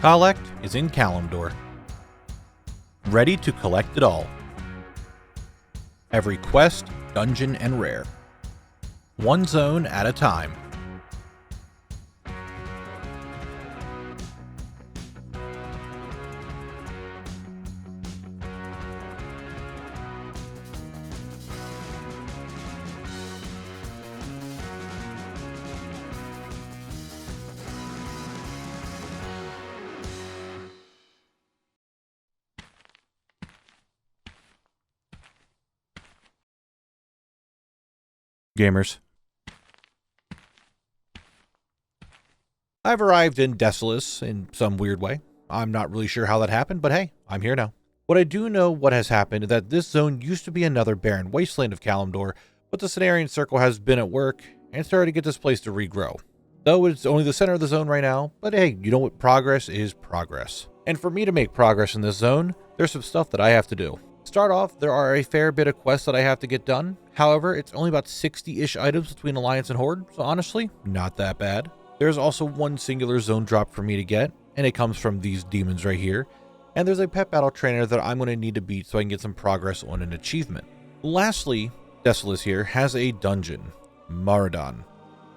Khalect is in Kalimdor, ready to collect it all. Every quest, dungeon, and rare. One zone at a time. Gamers. I've arrived in Desolace in some weird way. I'm not really sure how that happened, but hey, I'm here now. What I do know what has happened is that this zone used to be another barren wasteland of Kalimdor, but the Cenarian Circle has been at work and started to get this place to regrow. Though it's only the center of the zone right now, but hey, you know what? Progress is progress. And for me to make progress in this zone, there's some stuff that I have to do. Start off, there are a fair bit of quests that I have to get done. However, it's only about 60-ish items between Alliance and Horde, so honestly, not that bad. There's also one singular zone drop for me to get, and it comes from these demons right here. And there's a pet battle trainer that I'm going to need to beat so I can get some progress on an achievement. Lastly, Desolace here has a dungeon, Maradon,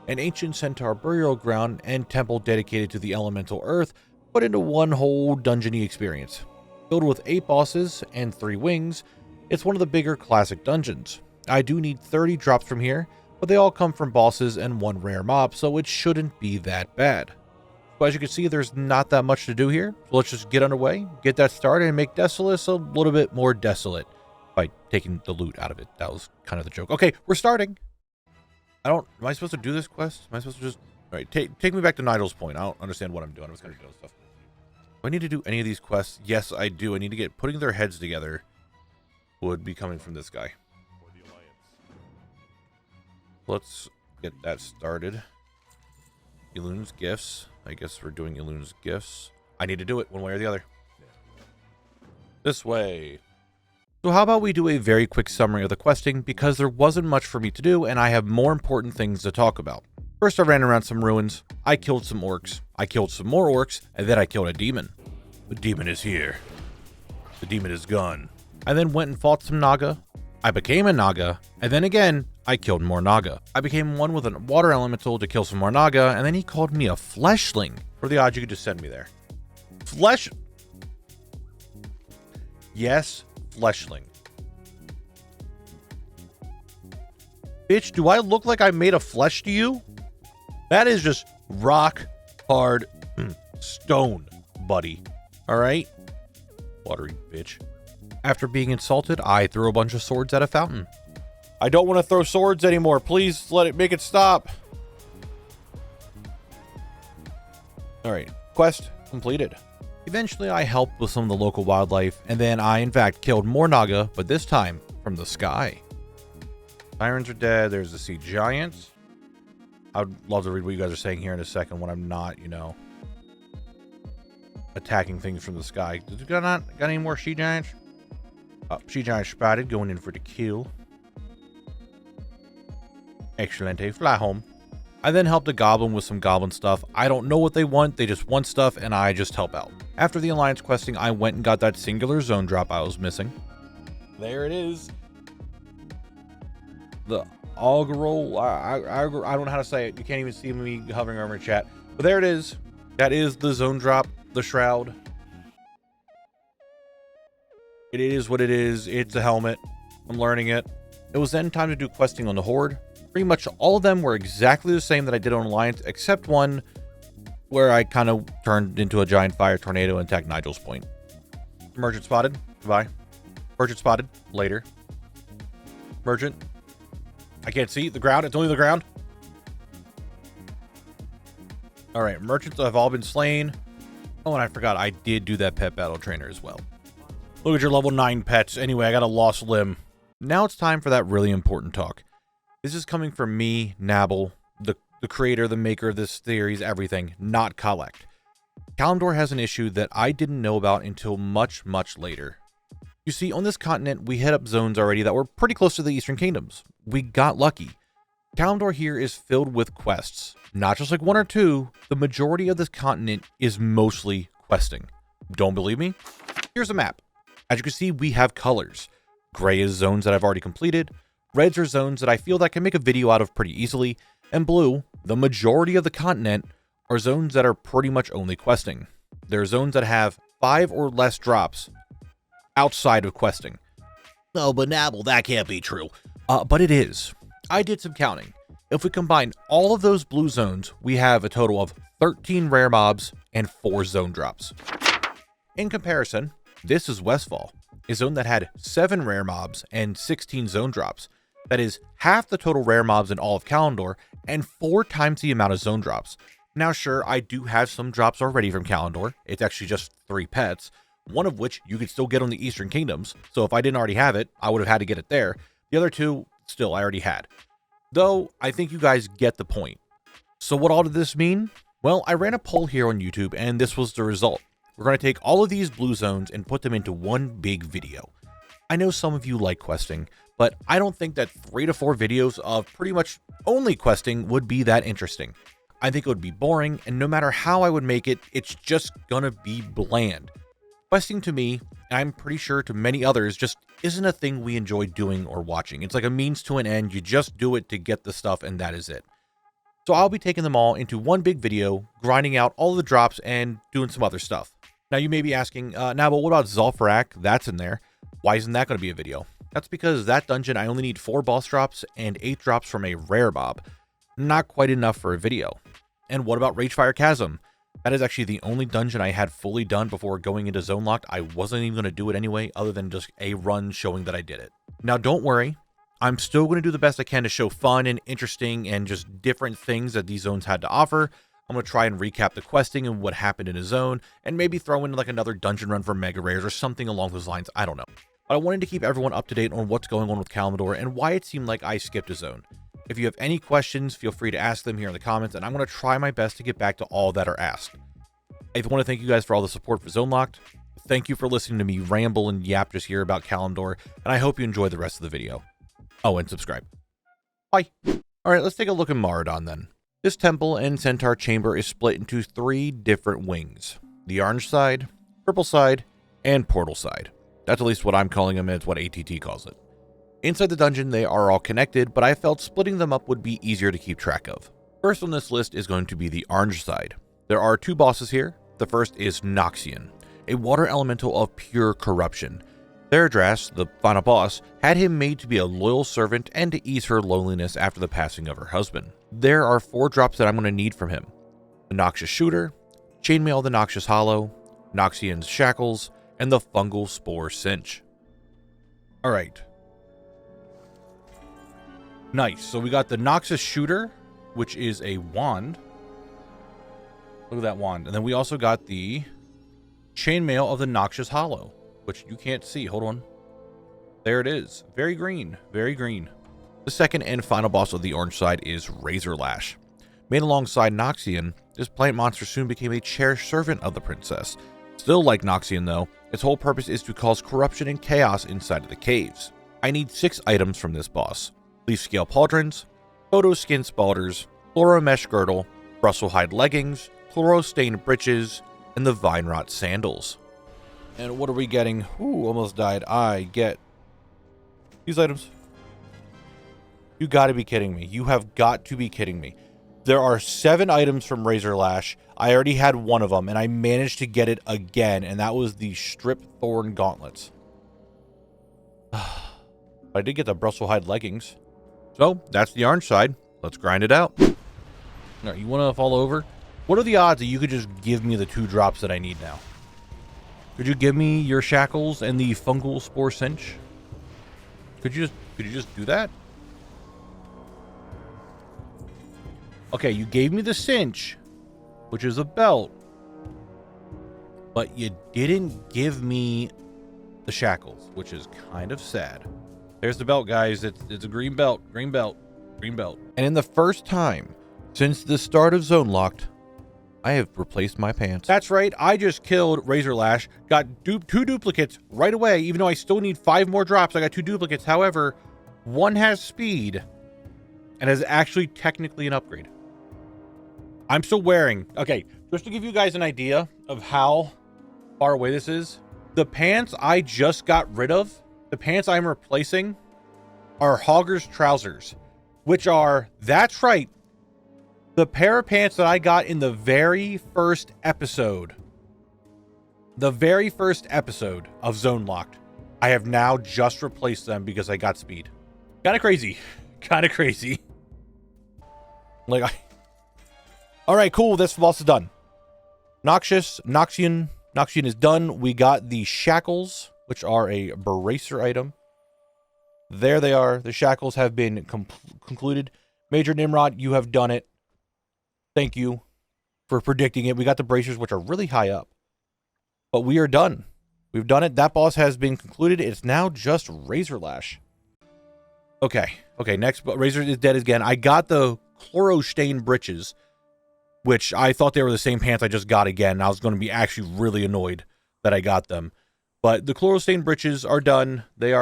an ancient centaur burial ground and temple dedicated to the elemental earth, put into one whole dungeon-y experience. Filled with 8 bosses and 3 wings, it's one of the bigger classic dungeons. I do need 30 drops from here, but they all come from bosses and 1 rare mob, so it shouldn't be that bad. So as you can see, there's not that much to do here, so let's just get underway, get that started, and make Desolace a little bit more desolate by taking the loot out of it. That was kind of the joke. Okay, we're starting. Am I supposed to do this quest? Am I supposed to just, all right, take me back to Nigel's point. I don't understand what I'm doing. I'm just going to do stuff. Do I need to do any of these quests? Yes, I do. I need to get putting their heads together. Would be coming from this guy. Let's get that started. Elun's gifts. I guess we're doing Elun's gifts. I need to do it one way or the other. This way. So how about we do a very quick summary of the questing, because there wasn't much for me to do and I have more important things to talk about. First, I ran around some ruins, I killed some orcs, I killed some more orcs, and then I killed a demon. The demon is here. The demon is gone. I then went and fought some Naga. I became a Naga, and then again, I killed more Naga. I became one with a water elemental to kill some more Naga, and then he called me a fleshling. For the odds, you could just send me there. Flesh... Yes, fleshling. Bitch, do I look like I made a flesh to you? That is just rock hard stone, buddy. All right? Watery bitch. After being insulted, I threw a bunch of swords at a fountain. I don't want to throw swords anymore. Please make it stop. All right, quest completed. Eventually, I helped with some of the local wildlife, and then I, in fact, killed more Naga, but this time from the sky. Sirens are dead. There's the sea giants. I would love to read what you guys are saying here in a second when I'm not, you know, attacking things from the sky. Did you got any more she giants? She giant spotted, going in for the kill. Excellente, fly home. I then helped a goblin with some goblin stuff. I don't know what they want, they just want stuff, and I just help out. After the alliance questing, I went and got that singular zone drop I was missing. There it is. The Augural, I don't know how to say it. You can't even see me hovering over in chat. But there it is. That is the zone drop, the shroud. It is what it is. It's a helmet. I'm learning it. It was then time to do questing on the Horde. Pretty much all of them were exactly the same that I did on Alliance, except one where I kind of turned into a giant fire tornado and attacked Nigel's point. Merchant spotted. Goodbye. Merchant spotted. Later. Merchant. I can't see the ground. It's only the ground. All right. Merchants have all been slain. Oh, and I forgot. I did do that pet battle trainer as well. Look at your level 9 pets. Anyway, I got a lost limb. Now it's time for that really important talk. This is coming from me, Knabble, the creator, the maker of this series, everything, not Khalect. Kalimdor has an issue that I didn't know about until much, much later. You see, on this continent, we hit up zones already that were pretty close to the Eastern Kingdoms. We got lucky. Kalimdor here is filled with quests. Not just like 1 or 2, the majority of this continent is mostly questing. Don't believe me? Here's a map. As you can see, we have colors. Gray is zones that I've already completed. Reds are zones that I feel that I can make a video out of pretty easily. And blue, the majority of the continent, are zones that are pretty much only questing. There are zones that have 5 or less drops outside of questing. Oh, but Knabble, that can't be true. But it is. I did some counting. If we combine all of those blue zones, we have a total of 13 rare mobs and 4 zone drops. In comparison, this is Westfall, a zone that had 7 rare mobs and 16 zone drops. That is half the total rare mobs in all of Kalimdor and 4 times the amount of zone drops. Now sure, I do have some drops already from Kalimdor. It's actually just 3 pets, one of which you could still get on the Eastern Kingdoms, so if I didn't already have it, I would have had to get it there. The other 2, still, I already had. Though, I think you guys get the point. So what all did this mean? Well, I ran a poll here on YouTube, and this was the result. We're going to take all of these blue zones and put them into one big video. I know some of you like questing, but I don't think that 3 to 4 videos of pretty much only questing would be that interesting. I think it would be boring, and no matter how I would make it, it's just gonna be bland. Questing to me, and I'm pretty sure to many others, just isn't a thing we enjoy doing or watching. It's like a means to an end. You just do it to get the stuff, and that is it. So I'll be taking them all into one big video, grinding out all the drops and doing some other stuff. Now you may be asking, now, but what about Zul'Farrak? That's in there. Why isn't that going to be a video? That's because that dungeon, I only need 4 boss drops and 8 drops from a rare mob. Not quite enough for a video. And what about Ragefire Chasm? That is actually the only dungeon I had fully done before going into Zone Locked. I wasn't even going to do it anyway, other than just a run showing that I did it. Now don't worry, I'm still going to do the best I can to show fun and interesting and just different things that these zones had to offer. I'm going to try and recap the questing and what happened in a zone, and maybe throw in like another dungeon run for mega rares or something along those lines. I don't know. But I wanted to keep everyone up to date on what's going on with Kalimdor and why it seemed like I skipped a zone. If you have any questions, feel free to ask them here in the comments, and I'm going to try my best to get back to all that are asked. I want to thank you guys for all the support for Zone Locked. Thank you for listening to me ramble and yap just here about Kalimdor, and I hope you enjoy the rest of the video. Oh, and subscribe. Bye. Alright, let's take a look at Maradon then. This temple and centaur chamber is split into 3 different wings. The orange side, purple side, and portal side. That's at least what I'm calling them, and it's what ATT calls it. Inside the dungeon, they are all connected, but I felt splitting them up would be easier to keep track of. First on this list is going to be the orange side. There are 2 bosses here. The first is Noxian, a water elemental of pure corruption. Theradrass, the final boss, had him made to be a loyal servant and to ease her loneliness after the passing of her husband. There are 4 drops that I'm going to need from him. The Noxious Shooter, Chainmail of the Noxious Hollow, Noxian's Shackles, and the Fungal Spore Cinch. Alright. Nice. So we got the Noxious Shooter, which is a wand. Look at that wand. And then we also got the Chainmail of the Noxious Hollow, which you can't see. Hold on. There it is. Very green. Very green. The second and final boss of the orange side is Razor Lash. Made alongside Noxian, this plant monster soon became a cherished servant of the princess. Still like Noxian though, its whole purpose is to cause corruption and chaos inside of the caves. I need 6 items from this boss. Leaf Scale Pauldrons, Photo Skin Spalders, Chloro Mesh Girdle, Brussels Hide Leggings, Chloro Stained Breeches, and the Vine Rot Sandals. And what are we getting? Ooh, almost died. I get these items. You gotta be kidding me. You have got to be kidding me. There are 7 items from Razor Lash. I already had one of them, and I managed to get it again, and that was the Strip Thorn Gauntlets. I did get the Brussels Hide Leggings. So, that's the orange side. Let's grind it out. Alright, you want to fall over? What are the odds that you could just give me the 2 drops that I need now? Could you give me your Shackles and the Fungal Spore Cinch? Could you just do that? Okay, you gave me the cinch, which is a belt, but you didn't give me the shackles, which is kind of sad. There's the belt, guys. It's a green belt, green belt, green belt. And in the first time since the start of Zone Locked, I have replaced my pants. That's right. I just killed Razor Lash, got 2 duplicates right away, even though I still need 5 more drops. I got 2 duplicates. However, one has speed and is actually technically an upgrade. I'm still wearing, okay, just to give you guys an idea of how far away this is. The pants I just got rid of, the pants I'm replacing, are Hogger's trousers, which are, that's right, the pair of pants that I got in the very first episode. The very first episode of Zone Locked. I have now just replaced them because I got speed. Kind of crazy. Kind of crazy. All right, cool. This boss is done. Noxian is done. We got the shackles, which are a bracer item. There they are. The shackles have been concluded. Major Nimrod, you have done it. Thank you for predicting it. We got the bracers, which are really high up. But we are done. We've done it. That boss has been concluded. It's now just Razorlash. Okay, next, Razor is dead again. I got the Chlorostain breeches, which I thought they were the same pants I just got again. I was going to be actually really annoyed that I got them. But the Chlorostain breeches are done. They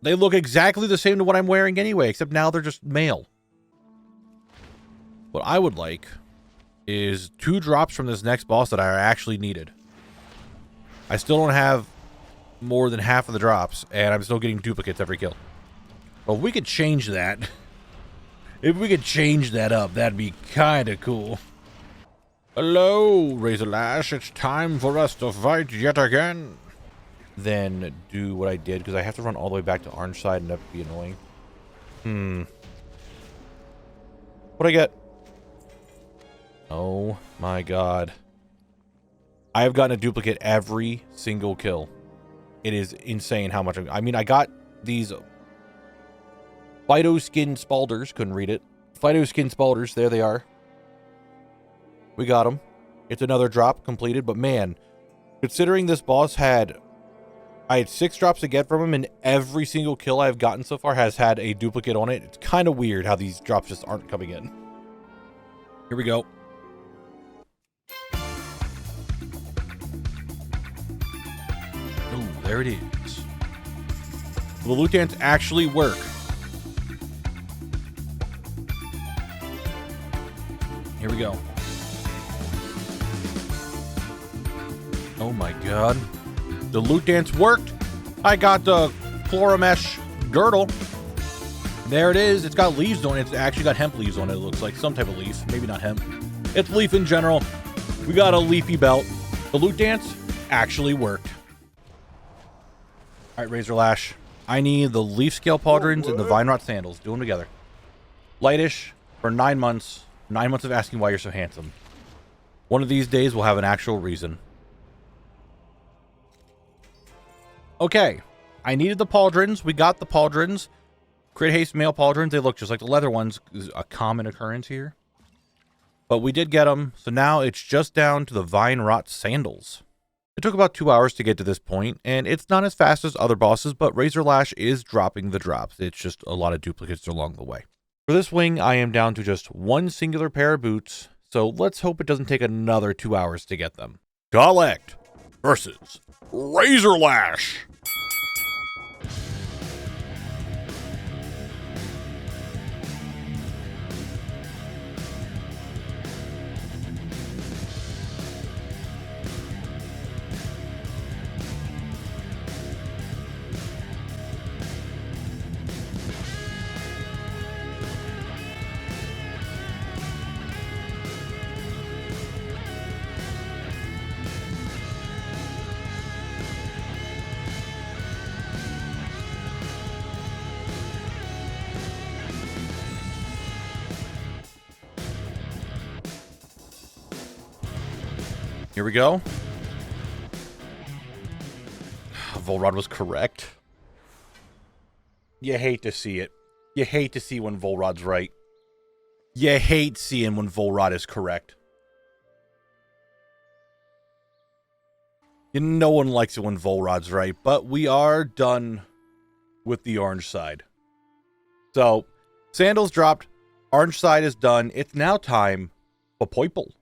look exactly the same to what I'm wearing anyway, except now they're just male. What I would like is 2 drops from this next boss that I actually needed. I still don't have more than half of the drops, and I'm still getting duplicates every kill. Well, if we could change that. If we could change that up, that'd be kind of cool. Hello, Razorlash. It's time for us to fight yet again. Then do what I did, because I have to run all the way back to Orange Side, and that'd be annoying. What'd I get? Oh my god. I have gotten a duplicate every single kill. It is insane how much I mean, I got these Phytoskin Spalders. Couldn't read it. Phytoskin Spalders. There they are. We got them. It's another drop completed. But man, considering this boss I had 6 drops to get from him, and every single kill I've gotten so far has had a duplicate on it. It's kind of weird how these drops just aren't coming in. Here we go. Ooh, there it is. The loot dance actually work. Here we go. Oh my god. The loot dance worked. I got the Chloromesh girdle. There it is. It's got leaves on it. It's actually got hemp leaves on it. It looks like some type of leaf. Maybe not hemp. It's leaf in general. We got a leafy belt. The loot dance actually worked. All right, Razorlash. I need the leaf scale pauldrons and the vine rot sandals. Do them together. Lightish for 9 months. 9 months of asking why you're so handsome. One of these days we'll have an actual reason. Okay. I needed the pauldrons. We got the pauldrons. Crit haste male pauldrons. They look just like the leather ones. Is a common occurrence here. But we did get them. So now it's just down to the vine rot sandals. It took about 2 hours to get to this point, and it's not as fast as other bosses, but Razorlash is dropping the drops. It's just a lot of duplicates along the way. For this wing, I am down to just one singular pair of boots, so let's hope it doesn't take another 2 hours to get them. Khalect versus Razorlash. Here we go. Volrod was correct. You hate to see it. You hate to see when Volrod's right. You hate seeing when Volrod is correct. No one likes it when Volrod's right, but we are done with the orange side. So, sandals dropped. Orange side is done. It's now time for purple.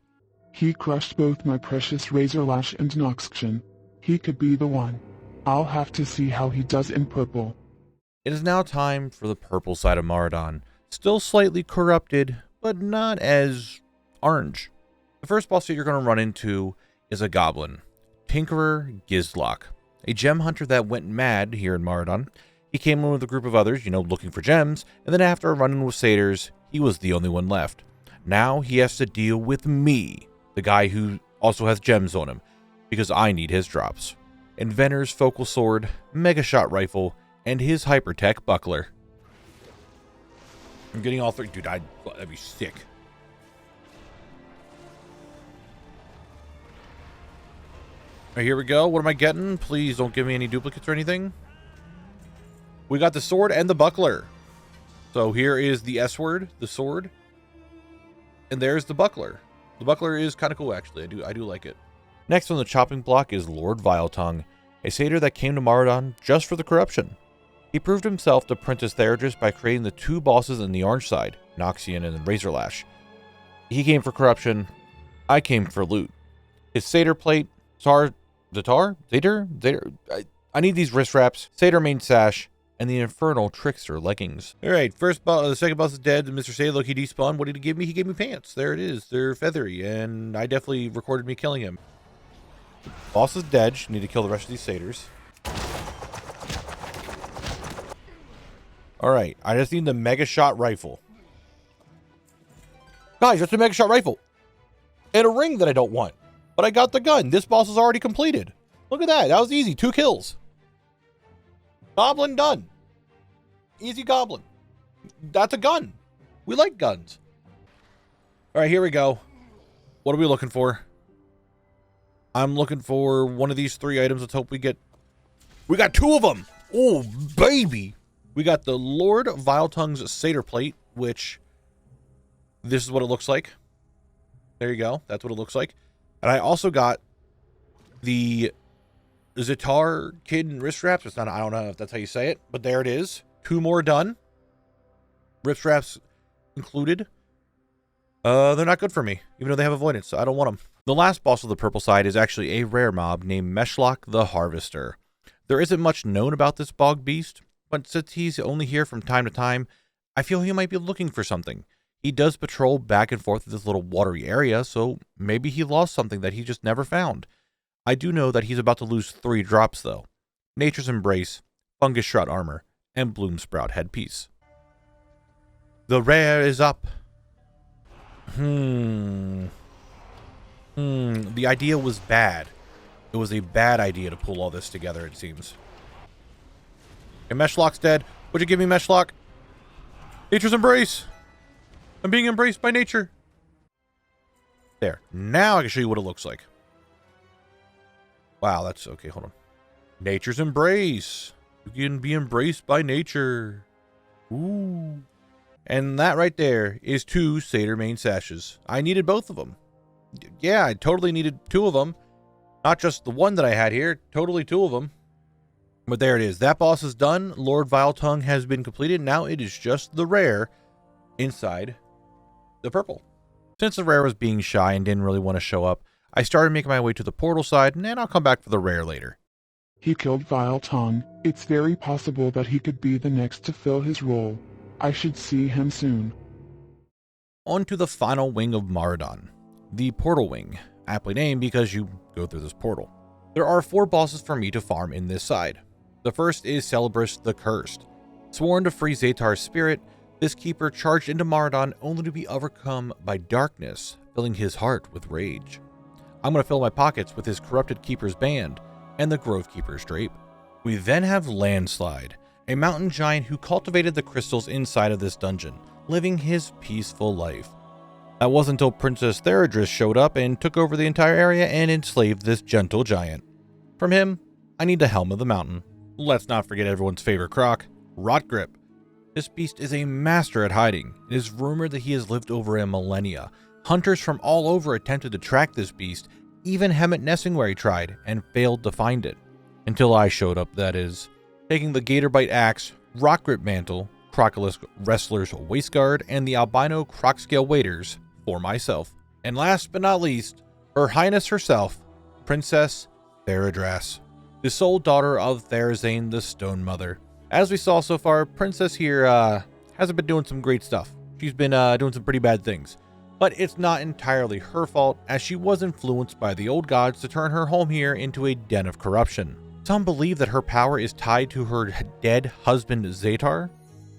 He crushed both my precious Razorlash and Noxian. He could be the one. I'll have to see how he does in purple. It is now time for the purple side of Maradon. Still slightly corrupted, but not as orange. The first boss that you're going to run into is a goblin, Tinkerer Gizlock, a gem hunter that went mad here in Maraudon. He came in with a group of others, looking for gems, and then after a run-in with satyrs, he was the only one left. Now he has to deal with me, the guy who also has gems on him, because I need his drops. Inventor's focal sword, mega shot rifle, and his hypertech buckler. I'm getting all three. Dude, that'd be sick. All right, here we go. What am I getting? Please don't give me any duplicates or anything. We got the sword and the buckler. So here is the S word, the sword. And there's the buckler. The buckler is kind of cool, actually. I do like it. Next on the chopping block is Lord Viletongue, a satyr that came to Maraudon just for the corruption. He proved himself to Princess Theurgis by creating the two bosses in the orange side, Noxian and Razorlash. He came for corruption. I came for loot. His satyr plate, Satyr? I need these wrist wraps, satyr main sash, and the infernal trickster leggings. All right, the second boss is dead. Mr. Satyr, look, he despawned. What did he give me? He gave me pants. There it is. They're feathery, and I definitely recorded me killing him. Boss is dead. Need to kill the rest of these satyrs. All right, I just need the mega shot rifle. Guys, that's a mega shot rifle. And a ring that I don't want. But I got the gun. This boss is already completed. Look at that. That was easy. 2 kills. Goblin done. Easy goblin. That's a gun. We like guns. All right, here we go. What are we looking for? I'm looking for one of these 3 items. Let's hope we get... We got 2 of them. Oh, baby. We got the Lord Viletongue's satyr plate, which... This is what it looks like. There you go. That's what it looks like. And I also got the Zitar Kid wrist wraps. It's not, I don't know if that's how you say it, but there it is. 2 more done. Wrist wraps included. They're not good for me, even though they have avoidance, so I don't want them. The last boss of the purple side is actually a rare mob named Meshlock the Harvester. There isn't much known about this bog beast, but since he's only here from time to time, I feel he might be looking for something. He does patrol back and forth in this little watery area, so maybe he lost something that he just never found. I do know that he's about to lose 3 drops, though. Nature's Embrace, Fungus Shroud Armor, and Bloomsprout Headpiece. The rare is up. The idea was bad. It was a bad idea to pull all this together, it seems. Okay, Meshlock's dead. Would you give me Meshlock? Nature's Embrace! I'm being embraced by nature. There. Now I can show you what it looks like. Wow, that's... Okay, hold on. Nature's Embrace. You can be embraced by nature. Ooh. And that right there is 2 satyr main sashes. I needed both of them. Yeah, I totally needed 2 of them. Not just the one that I had here. Totally 2 of them. But there it is. That boss is done. Lord Viletongue has been completed. Now it is just the rare inside the purple. Since the rare was being shy and didn't really want to show up, I started making my way to the portal side, and then I'll come back for the rare later. He killed Viletongue. It's very possible that he could be the next to fill his role. I should see him soon. On to the final wing of Maraudon, the Portal Wing, aptly named because you go through this portal. There are 4 bosses for me to farm in this side. The first is Celebrus the Cursed. Sworn to free Zatar's spirit, this keeper charged into Maraudon only to be overcome by darkness, filling his heart with rage. I'm going to fill my pockets with his corrupted keeper's band and the Grove Keeper's drape. We then have Landslide, a mountain giant who cultivated the crystals inside of this dungeon, living his peaceful life. That wasn't until Princess Theurgis showed up and took over the entire area and enslaved this gentle giant. From him, I need the Helm of the Mountain. Let's not forget everyone's favorite croc, Rotgrip. This beast is a master at hiding. It is rumored that he has lived over a millennia. Hunters from all over attempted to track this beast, even Hemet Nessingwary tried and failed to find it. Until I showed up, that is. Taking the Gatorbite Axe, Rockgrip Mantle, Crocolisk Wrestler's Waistguard, and the Albino Crocscale Waders for myself. And last but not least, Her Highness herself, Princess Theurgis, the sole daughter of Therazane the Stone Mother. As we saw so far, Princess here hasn't been doing some great stuff. She's been doing some pretty bad things. But it's not entirely her fault, as she was influenced by the old gods to turn her home here into a den of corruption. Some believe that her power is tied to her dead husband Zatar,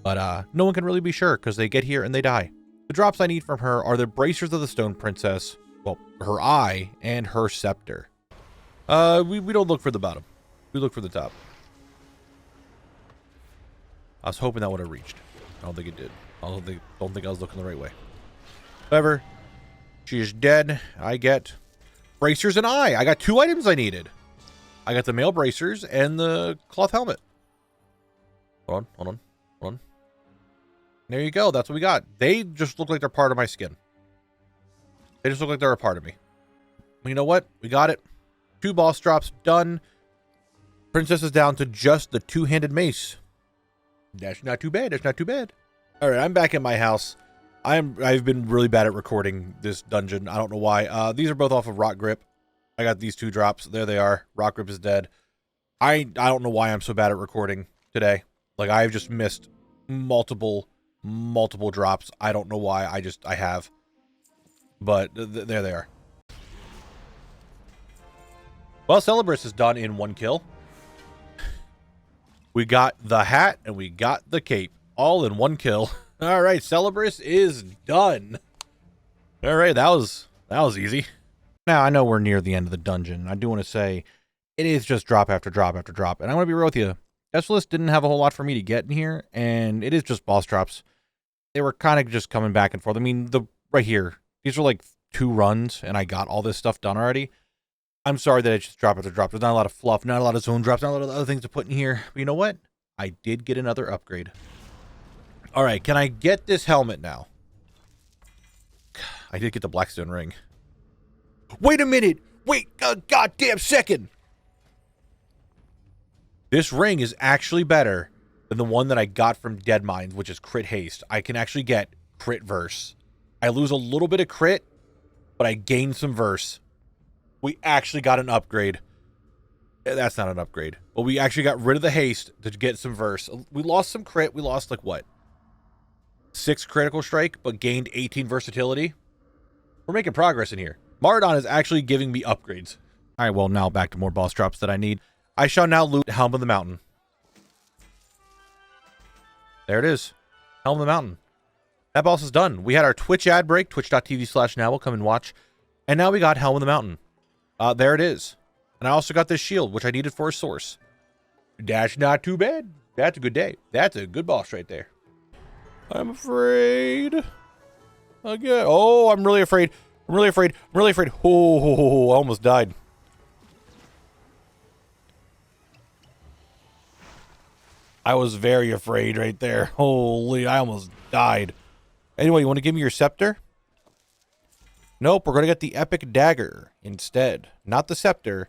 but no one can really be sure because they get here and they die. The drops I need from her are the bracers of the Stone Princess, well, her eye, and her scepter. We don't look for the bottom. We look for the top. I was hoping that would have reached. I don't think it did. I don't think I was looking the right way. However, she is dead. I get bracers and eye. I got 2 items I needed. I got the male bracers and the cloth helmet. Hold on. There you go. That's what we got. They just look like they're part of my skin. They just look like they're a part of me. Well, you know what? We got it. 2 boss drops done. Princess is down to just the 2-handed mace. That's not too bad. That's not too bad. All right, I'm back in my house. I've been really bad at recording this dungeon. I don't know why. These are both off of Rock Grip. I got these 2 drops. There they are. Rock Grip is dead. I don't know why I'm so bad at recording today. Like, I've just missed multiple drops. I don't know why. I have. But there they are. Well, Celebris is done in 1 kill. We got the hat and we got the cape all in 1 kill. All right, Celebris is done. All right, that was easy. Now, I know we're near the end of the dungeon. I do want to say it is just drop after drop after drop. And I want to be real with you. Desolace didn't have a whole lot for me to get in here, and it is just boss drops. They were kind of just coming back and forth. I mean, right here, these are like 2 runs, and I got all this stuff done already. I'm sorry that it's just drop after drop. There's not a lot of fluff, not a lot of zone drops, not a lot of other things to put in here. But you know what? I did get another upgrade. All right, can I get this helmet now? I did get the Blackstone ring. Wait a minute! Wait a goddamn second! This ring is actually better than the one that I got from Dead Mines, which is crit haste. I can actually get crit verse. I lose a little bit of crit, but I gain some verse. We actually got an upgrade. That's not an upgrade. But we actually got rid of the haste to get some verse. We lost some crit. We lost, like, what? 6 critical strike, but gained 18 versatility. We're making progress in here. Maradon is actually giving me upgrades. All right, well, now back to more boss drops that I need. I shall now loot Helm of the Mountain. There it is. Helm of the Mountain. That boss is done. We had our Twitch ad break, twitch.tv/Knabble. Come and watch. And now we got Helm of the Mountain. There it is. And I also got this shield, which I needed for a source. That's not too bad. That's a good day. That's a good boss right there. I'm afraid. Again. Oh, I'm really afraid. I'm really afraid. I'm really afraid. Oh, I almost died. I was very afraid right there. Holy, I almost died. Anyway, you want to give me your scepter? Nope, we're going to get the epic dagger instead. Not the scepter,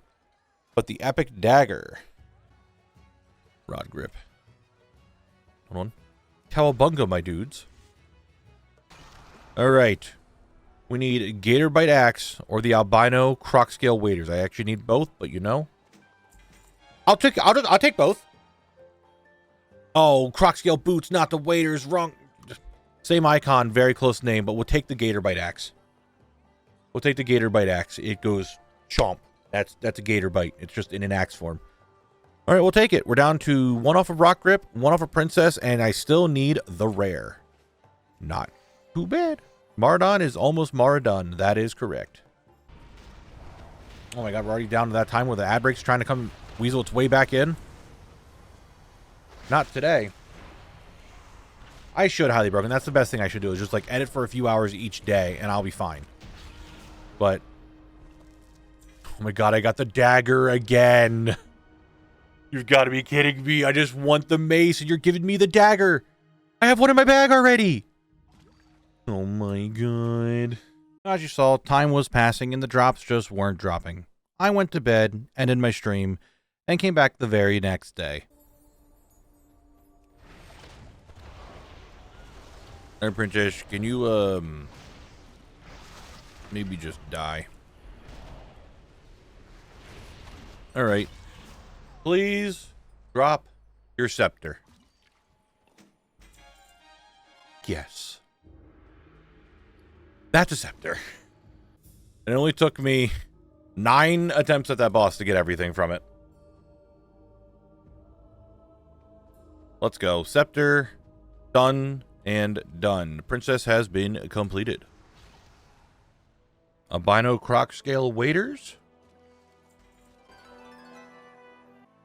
but the epic dagger. Rod grip. Hold on. Cowabunga, my dudes. All right. We need Gator Bite Axe or the Albino Croc Scale Waders. I actually need both, but you know. I'll take both. Oh, Croc Scale Boots, not the Waders. Wrong. Same icon, very close name, but we'll take the Gator Bite Axe. We'll take the Gator Bite Axe. It goes chomp. That's a Gator Bite. It's just in an axe form. All right, we'll take it. We're down to 1 off of Rock Grip, 1 off of Princess, and I still need the rare. Not too bad. Maradon is almost Maradon. That is correct. Oh my god, we're already down to that time where the ad break's trying to come weasel its way back in. Not today. I should highly broken. That's the best thing I should do is just like edit for a few hours each day and I'll be fine. But oh my god, I got the dagger again. You've got to be kidding me. I just want the mace and you're giving me the dagger. I have one in my bag already. Oh my god. As you saw, time was passing and the drops just weren't dropping. I went to bed, ended my stream, and came back the very next day. Hey, Princess, can you, maybe just die? Alright. Please drop your scepter. Yes. That's a scepter. It only took me 9 attempts at that boss to get everything from it. Let's go. Scepter, done, and done. Princess has been completed. Albino croc scale waiters.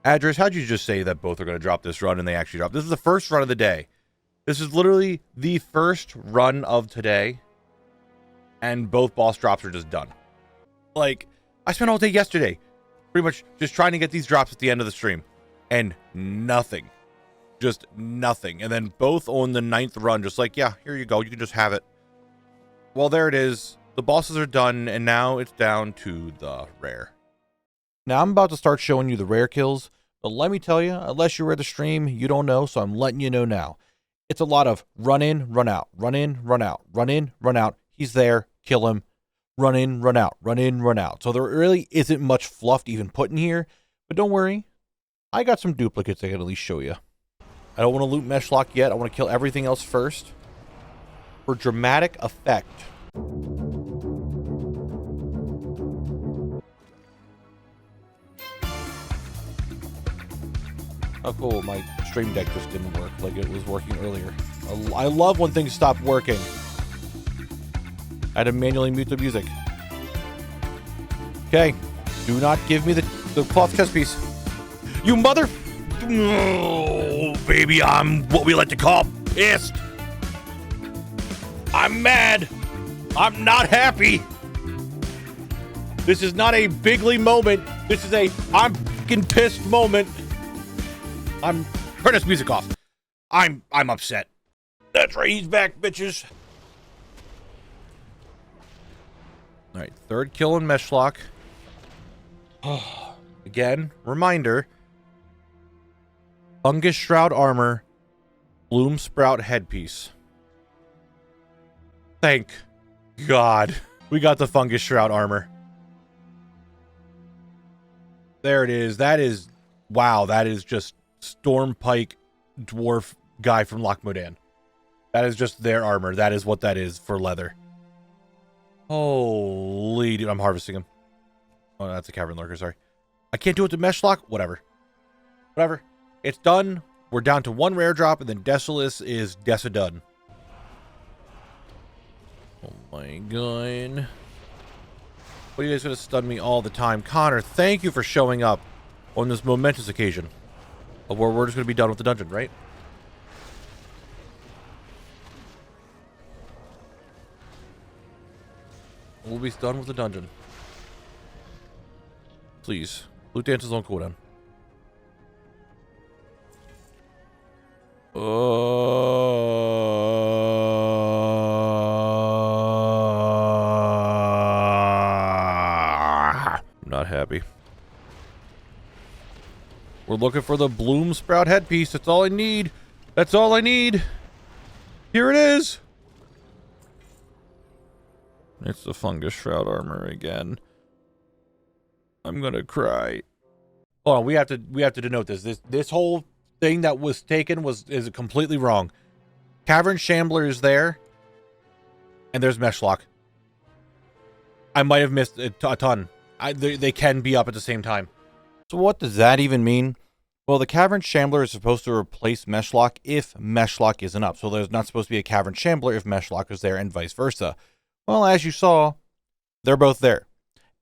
Address, how'd you just say that both are going to drop this run and they actually drop? This is the first run of the day. This is literally the first run of today. And both boss drops are just done. Like, I spent all day yesterday pretty much just trying to get these drops at the end of the stream. And nothing. Just nothing. And then both on the 9th run, just like, yeah, here you go. You can just have it. Well, there it is. The bosses are done, and now it's down to the rare. Now, I'm about to start showing you the rare kills. But let me tell you, unless you were at the stream, you don't know, so I'm letting you know now. It's a lot of run in, run out, run in, run out, run in, run out. He's there. Kill him. Run in, run out, run in, run out. So there really isn't much fluff to even put in here. But don't worry. I got some duplicates I can at least show you. I don't want to loot Meshlock yet. I want to kill everything else first. For dramatic effect. Oh, cool. My stream deck just didn't work like it was working earlier. I love when things stop working. I had to manually mute the music. Okay. Do not give me the cloth chest piece. You mother... Oh, baby, I'm what we like to call pissed. I'm mad. I'm not happy. This is not a bigly moment. This is a I'm fucking pissed moment. Turn this music off. I'm upset. That's right, he's back, bitches. All right, 3rd kill in Meshlock. Again, reminder. Fungus Shroud armor, Bloom Sprout headpiece. Thank God we got the Fungus Shroud armor. There it is. That is, wow, that is just Stormpike dwarf guy from Lochmodan. That is just their armor. That is what that is for leather. Holy dude, I'm harvesting him. Oh, that's a cavern lurker, sorry. I can't do it to Meshlock? Whatever. Whatever. It's done. We're down to 1 rare drop, and then Desolace is done. Oh my god. What are you guys going to stun me all the time? Connor, thank you for showing up on this momentous occasion of where we're just going to be done with the dungeon, right? We'll be done with the dungeon. Please. Loot dance is on cooldown. I'm not happy. We're looking for the Bloom Sprout headpiece. That's all I need. That's all I need. Here it is. It's the Fungus Shroud armor again. I'm gonna cry. Hold on, we have to denote this. This whole thing that was taken is completely wrong. Cavern Shambler is there, and there's Meshlock. I might have missed a ton. They can be up at the same time. So what does that even mean? Well, the Cavern Shambler is supposed to replace Meshlock if Meshlock isn't up. So there's not supposed to be a Cavern Shambler if Meshlock is there, and vice versa. Well, as you saw, they're both there.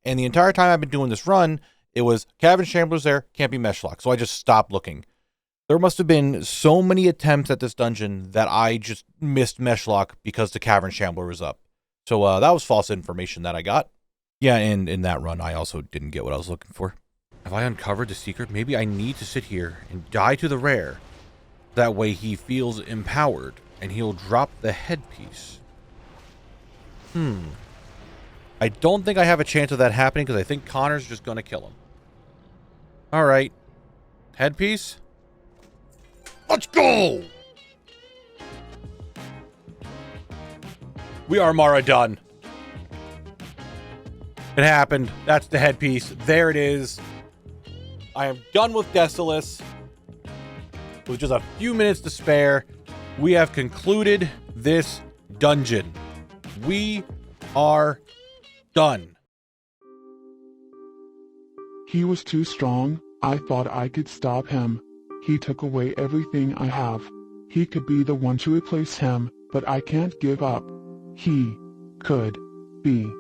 And the entire time I've been doing this run, it was Cavern Shambler's there, can't be Meshlock. So I just stopped looking. There must have been so many attempts at this dungeon that I just missed Meshlock because the Cavern Shambler was up. So that was false information that I got. Yeah, and in that run, I also didn't get what I was looking for. Have I uncovered the secret? Maybe I need to sit here and die to the rare. That way he feels empowered, and he'll drop the headpiece. I don't think I have a chance of that happening, because I think Connor's just going to kill him. Alright. Headpiece? Let's go! We are Mara done. It happened. That's the headpiece. There it is. I am done with Desolace. With just a few minutes to spare, we have concluded this dungeon. We are done. He was too strong. I thought I could stop him. He took away everything I have. He could be the one to replace him, but I can't give up. He could be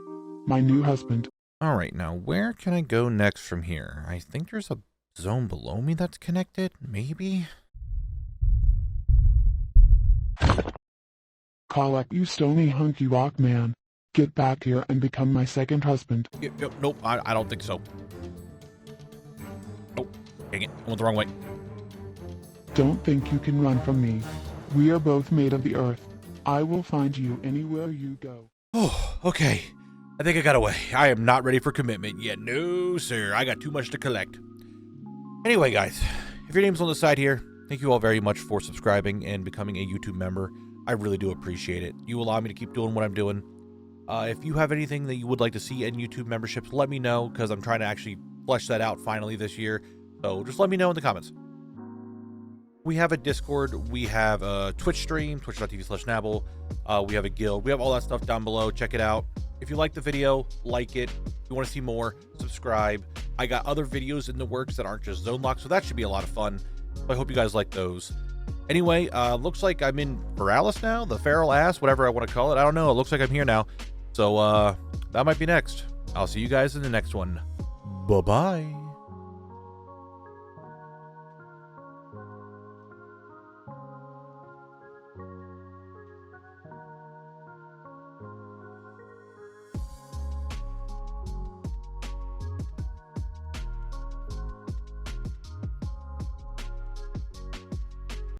my new husband. All right, now where can I go next from here? I think there's a zone below me that's connected, maybe? Khalect, you stony hunky rock man. Get back here and become my second husband. Nope, I don't think so. Nope, dang it, I went the wrong way. Don't think you can run from me. We are both made of the earth. I will find you anywhere you go. Oh, okay. I think I got away. I am not ready for commitment yet. No, sir. I got too much to collect. Anyway, guys, if your name's on the side here, thank you all very much for subscribing and becoming a YouTube member. I really do appreciate it. You allow me to keep doing what I'm doing. If you have anything that you would like to see in YouTube memberships, let me know, because I'm trying to actually flesh that out finally this year. So just let me know in the comments. We have a Discord, we have a Twitch stream, twitch.tv/Knabble, we have a guild, we have all that stuff down below. Check it out. If you like the video, like it. If you want to see more, subscribe. I got other videos in the works that aren't just zone lock, so that should be a lot of fun. I hope you guys like those. Anyway, looks like I'm in Paralis now, the feral ass, whatever I want to call it. I don't know, it looks like I'm here now. So that might be next. I'll see you guys in the next one. Bye-bye.